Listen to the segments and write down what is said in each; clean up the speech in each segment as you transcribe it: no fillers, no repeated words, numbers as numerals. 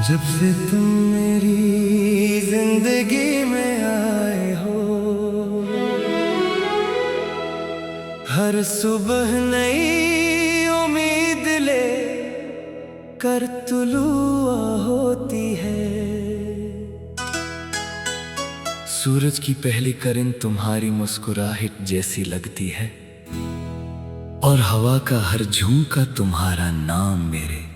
जब से तुम मेरी जिंदगी में आए हो, हर सुबह नई उम्मीद ले कर तुलुआ होती है। सूरज की पहली किरण तुम्हारी मुस्कुराहट जैसी लगती है, और हवा का हर झोंका तुम्हारा नाम मेरे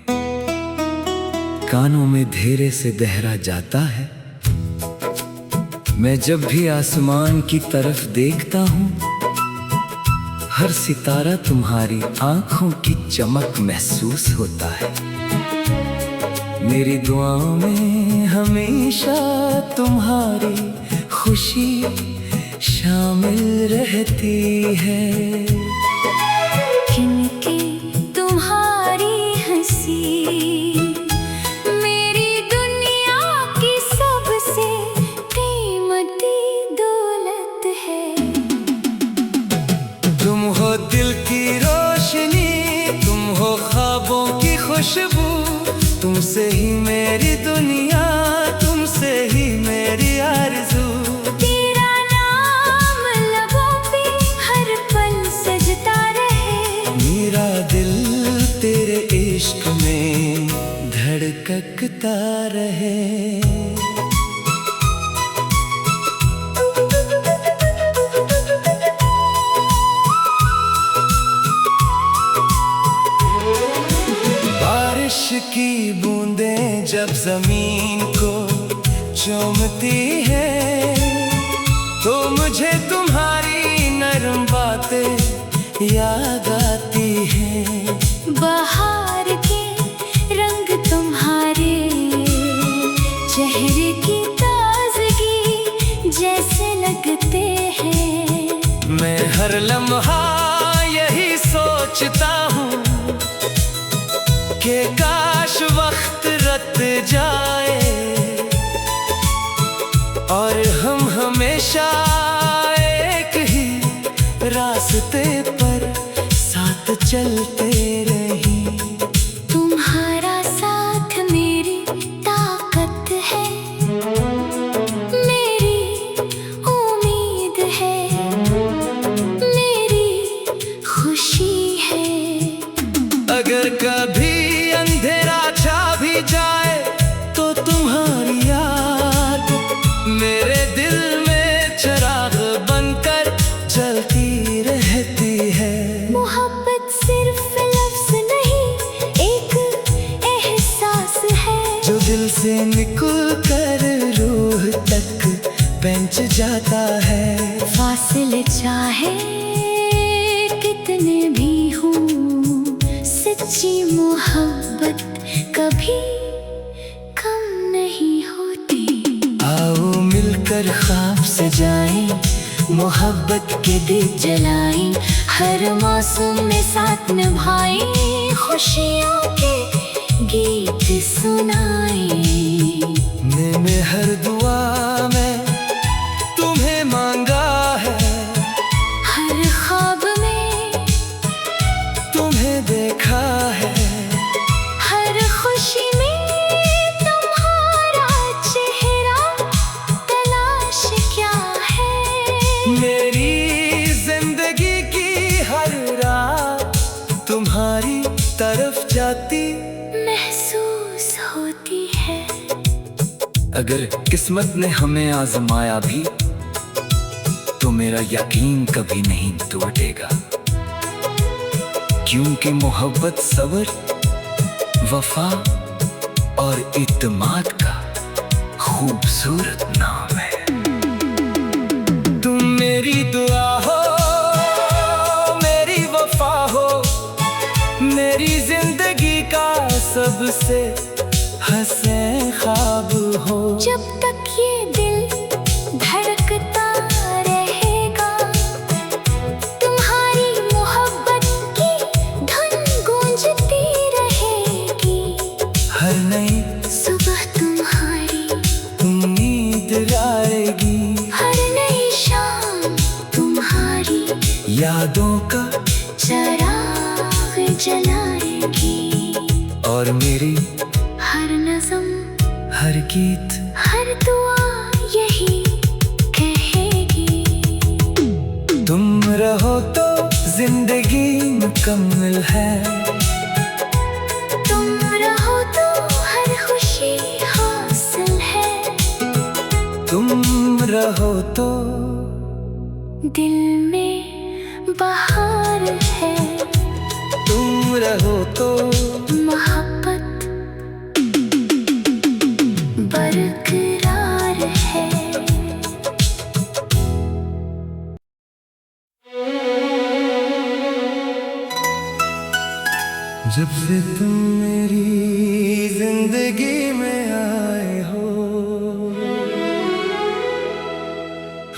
कानों में धेरे से दोहरा जाता है। मैं जब भी आसमान की तरफ देखता हूँ, हर सितारा तुम्हारी आंखों की चमक महसूस होता है। मेरी दुआओं में हमेशा तुम्हारी खुशी शामिल रहती है। खिलके तुम्हारी हंसी मेरी दुनिया की सबसे कीमती दौलत है। तुम हो दिल की रोशनी, तुम हो ख्वाबों की खुशबू, तुमसे ही मेरी दुनिया, तुमसे ही मेरी आरज़ू। तेरा नाम लबों पे हर पल सजता रहे, मेरा दिल तेरे इश्क में धड़कता रहे। बारिश की बूंदें जब जमीन को चूमती है, तो मुझे तुम्हारी नरम बातें याद आती हैं। बहार के रंग तुम्हारे चेहरे की ताजगी जैसे लगते हैं। मैं हर लम्हा यही सोचता हूँ कि काश वक्त रत जाए, और हम हमेशा एक ही रास्ते पर साथ चलते रहें। तुम्हारा साथ मेरी ताकत है, मेरी उम्मीद है, मेरी खुशी है। अगर कभी अंधेरा छा भी जाए, तो तुम्हारी याद मेरे दिल में चिराग बनकर जलती रहती है। मोहब्बत सिर्फ लफ्ज नहीं, एक एहसास है, जो दिल से निकल कर रूह तक पहुंच जाता है। फासले चाहे कितने भी हों, सच्ची मोहब्बत कभी कम नहीं होती। आओ मिलकर ख्वाब सजाएं, मोहब्बत के दीप जलाएं, हर मौसम में साथ निभाएं, खुशियों के गीत सुनाएं। मैंने हर दुआ में तुम्हें मांगा है, हर ख्वाब में तुम्हें देखा है, हर खुशी में तुम्हारा चेहरा तलाश क्या है। मेरी जिंदगी की हर रात तुम्हारी तरफ जाती महसूस होती है। अगर किस्मत ने हमें आजमाया भी, तो मेरा यकीन कभी नहीं टूटेगा, क्योंकि मोहब्बत सब्र, वफा और इत्मीनान का खूबसूरत नाम है। तुम मेरी दुआ हो, मेरी वफा हो, मेरी जिंदगी का सबसे हंसे ख्वाब हो। जब तक ये दिल धड़कता रहेगा, तुम्हारी मोहब्बत की धुन गूंजती रहेगी। हर नई सुबह तुम्हारी उम्मीद आएगी, हर नई शाम तुम्हारी यादों का चिराग जलाएगी। और मेरी हर नज़म हर गीत, हर दुआ यही कहेगी। तुम रहो तो जिंदगी मुकम्मल है, तुम रहो तो हर खुशी हासिल है। तुम रहो तो दिल में बहार है, तुम रहो तो मोहब्बत बरकरार है। जब से तुम मेरी जिंदगी में आए हो,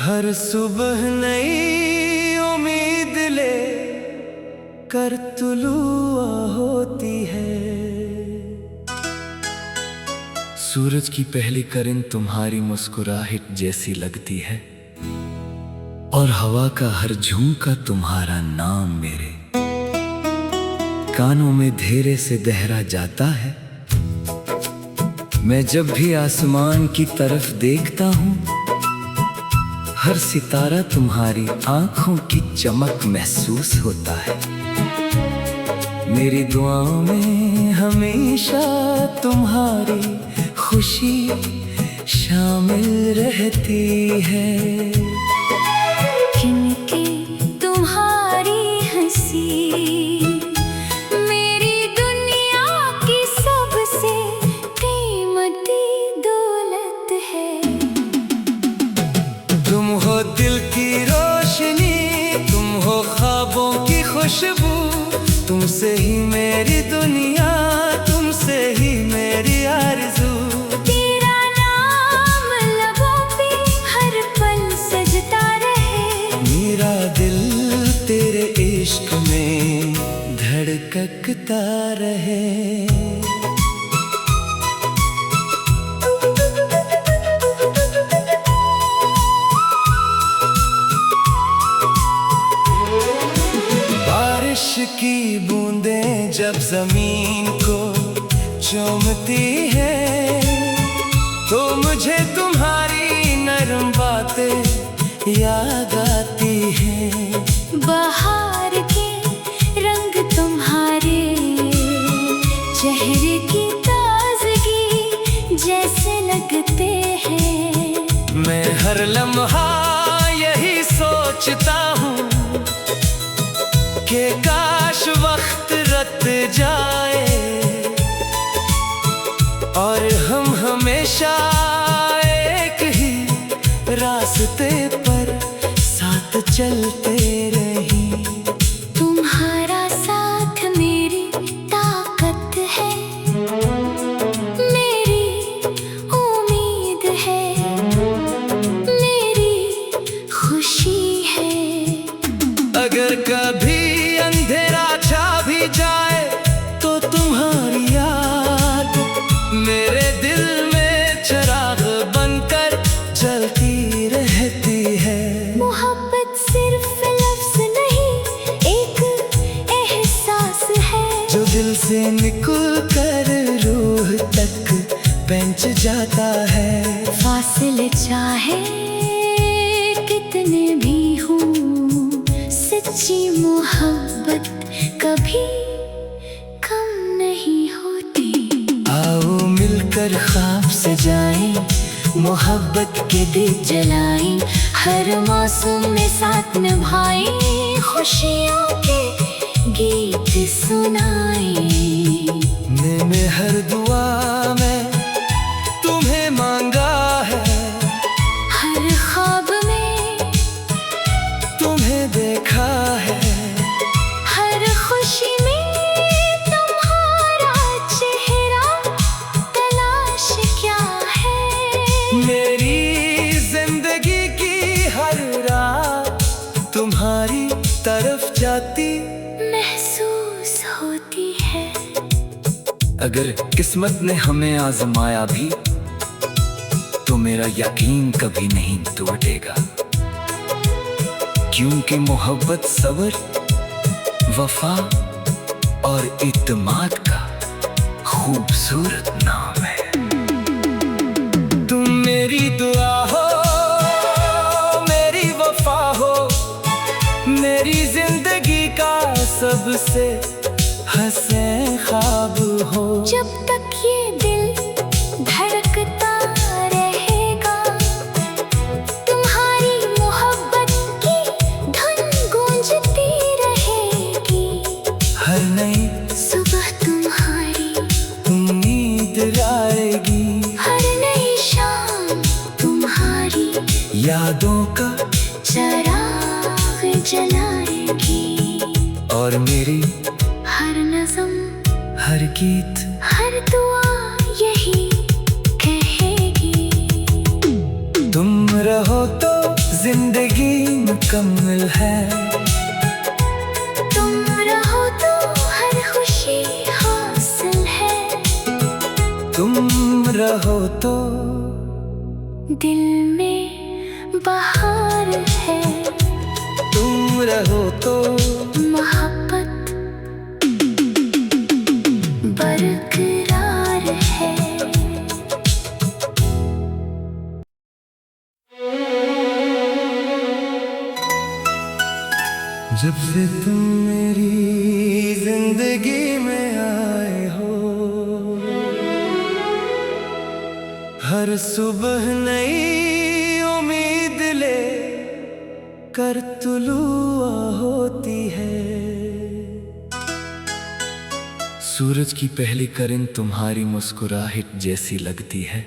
हर सुबह नई उम्मीद ले कर तुलुआ होती है। सूरज की पहली किरण तुम्हारी मुस्कुराहट जैसी लगती है, और हवा का हर झोंका तुम्हारा नाम मेरे कानों में धेरे से दहरा जाता है। मैं जब भी आसमान की तरफ देखता हूँ, हर सितारा तुम्हारी आंखों की चमक महसूस होता है। मेरी दुआओं में हमेशा तुम्हारी खुशी शामिल रहती है। खिलके तुम्हारी हंसी मेरी दुनिया की सबसे कीमती दौलत है। तुम हो दिल की रोशनी, तुम हो ख्वाबों की खुशबू, तुमसे ही मेरी दुनिया, तुमसे ही मेरी आरज़ू। तेरा नाम लबों पे हर पल सजता रहे, मेरा दिल तेरे इश्क में धड़कता रहे। बारिश की बूंदें जब जमीन को चूमती है, तो मुझे तुम्हारी नरम बातें याद आती हैं। बहार के रंग तुम्हारे चेहरे की ताजगी जैसे लगते हैं। मैं हर लम्हा यही सोचता हूँ कि काश वक्त रत जाए, और हम हमेशा एक ही रास्ते पर साथ चलते रहें। तुम्हारा साथ मेरी ताकत है, मेरी उम्मीद है, मेरी खुशी है। अगर कभी अंधेरा छा भी जाए, तो तुम्हारी याद मेरे दिल में चिराग बनकर जलती रहती है। मोहब्बत सिर्फ लफ्ज नहीं, एक एहसास है, जो दिल से निकल कर रूह तक पहुंच जाता है। फासले चाहे कितने भी हों, सच्ची मोहब्बत कभी कम नहीं होती। आओ मिलकर ख्वाब से जाएं, मोहब्बत के दीप जलाएं, हर मौसम में साथ निभाएं, खुशियों के गीत सुनाएं। मैंने हर दुआ में तुम्हें मांगा है, हर ख्वाब में तुम्हें देखा है। हर खुशी में तुम्हारा चेहरा तलाश क्या है। मेरी जिंदगी की हर रात तुम्हारी तरफ जाती महसूस होती है। अगर किस्मत ने हमें आजमाया भी, तो मेरा यकीन कभी नहीं टूटेगा, क्योंकि मोहब्बत सब्र, वफा और इत्मीनान का खूबसूरत नाम है। मेरी दुआ हो, मेरी वफा हो, मेरी जिंदगी का सबसे हंसे ख्वाब हो। जब तक ये दिल धड़कता रहेगा, तुम्हारी मोहब्बत की धुन गूंजती रहेगी। हर नई सुबह तुम्हारी उम्मीद आएगी, हर नई शाम तुम्हारी यादों का चराग जलाएगी। और मेरी हर नज़म, हर गीत, हर दुआ यही कहेगी। तुम रहो तो जिंदगी मुकम्मल है, तुम रहो तो हर खुशी हासिल है। तुम रहो तो दिल में बहार है, तुम रहो तो मोहब्बत बरकरार है। जब से तुम मेरी जिंदगी में आए हो, हर सुबह नई उम्मीद ले कर तुलुआ होती है। सूरज की पहली किरण तुम्हारी मुस्कुराहट जैसी लगती है,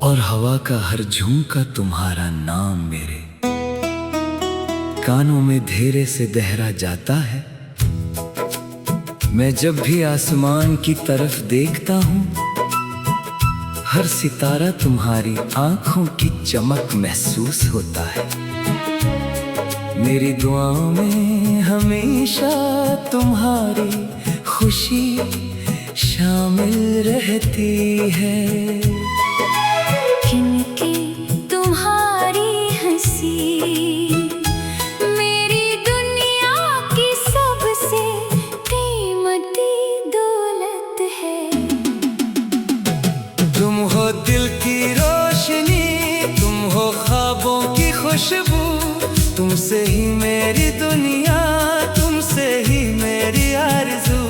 और हवा का हर झोंका तुम्हारा नाम मेरे कानों में धीरे से दोहरा जाता है। मैं जब भी आसमान की तरफ देखता हूँ, हर सितारा तुम्हारी आंखों की चमक महसूस होता है। मेरी दुआओं में हमेशा तुम्हारी खुशी शामिल रहती है। खिलके तुम्हारी हंसी मेरी दुनिया की सबसे कीमती दौलत है। तुम हो दिल की रोशनी, तुम हो ख्वाबों की खुशबू, तुमसे ही मेरी दुनिया, तुमसे ही मेरी आरज़ू।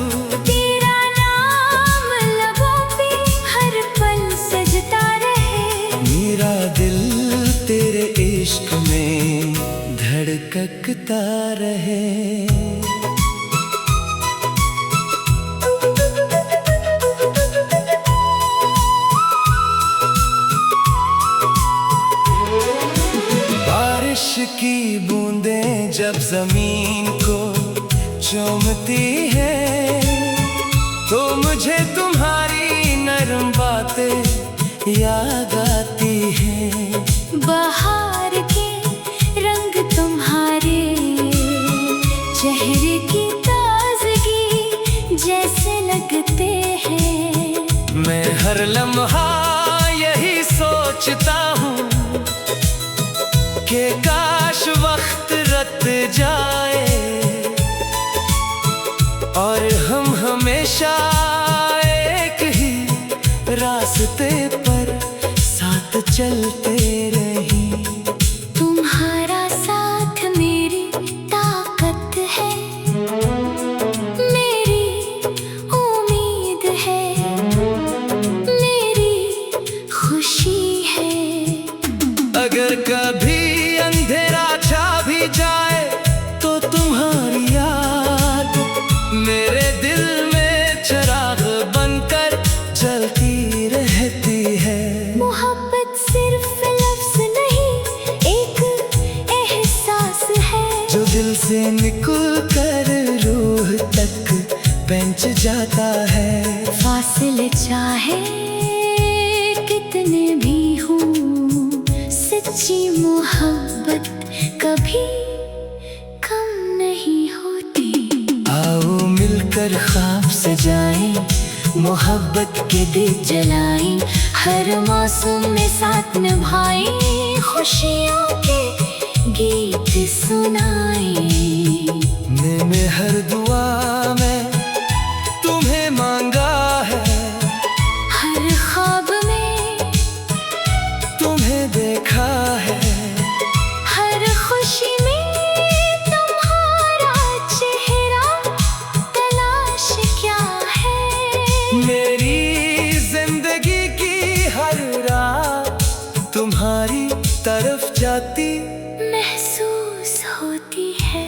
तेरा नाम लबों पे हर पल सजता रहे, मेरा दिल तेरे इश्क में धड़कता रहे। बारिश की बूंदें जब जमीन को चूमती है, तो मुझे तुम्हारी नरम बातें याद आती हैं। बहार के रंग तुम्हारे चेहरे की ताजगी जैसे लगते हैं। मैं हर लम्हा यही सोचता हूँ कि काश वक्त रत जाए, और हम हमेशा एक ही रास्ते पर साथ चलते रहें। तुम्हारा साथ मेरी ताकत है, मेरी उम्मीद है, मेरी खुशी है। अगर कभी अंधेरा छा भी जाए, तो तुम्हारी याद मेरे दिल में चिराग बनकर जलती रहती है। मोहब्बत सिर्फ लफ्ज़ नहीं, एक एहसास है, जो दिल से निकल कर रूह तक पहुंच जाता है। फासले चाहे कितने भी हों, सच्ची मोहब्बत कभी कम नहीं होती। आओ मिलकर ख्वाब सजाएं, मोहब्बत के दीप जलाएं, हर मौसम में साथ निभाएं, खुशियों के गीत सुनाएं। मैंने हर दुआ में तुम्हें मांगा है, हर ख्वाब में सी महसूस होती है।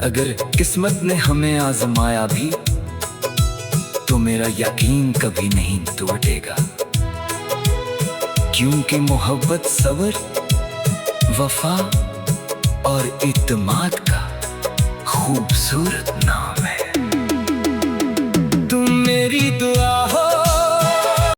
अगर किस्मत ने हमें आजमाया भी तो मेरा यकीन कभी नहीं टूटेगा, क्योंकि मोहब्बत सब्र, वफा और इत्मीनान का खूबसूरत नाम है। तुम मेरी दुआ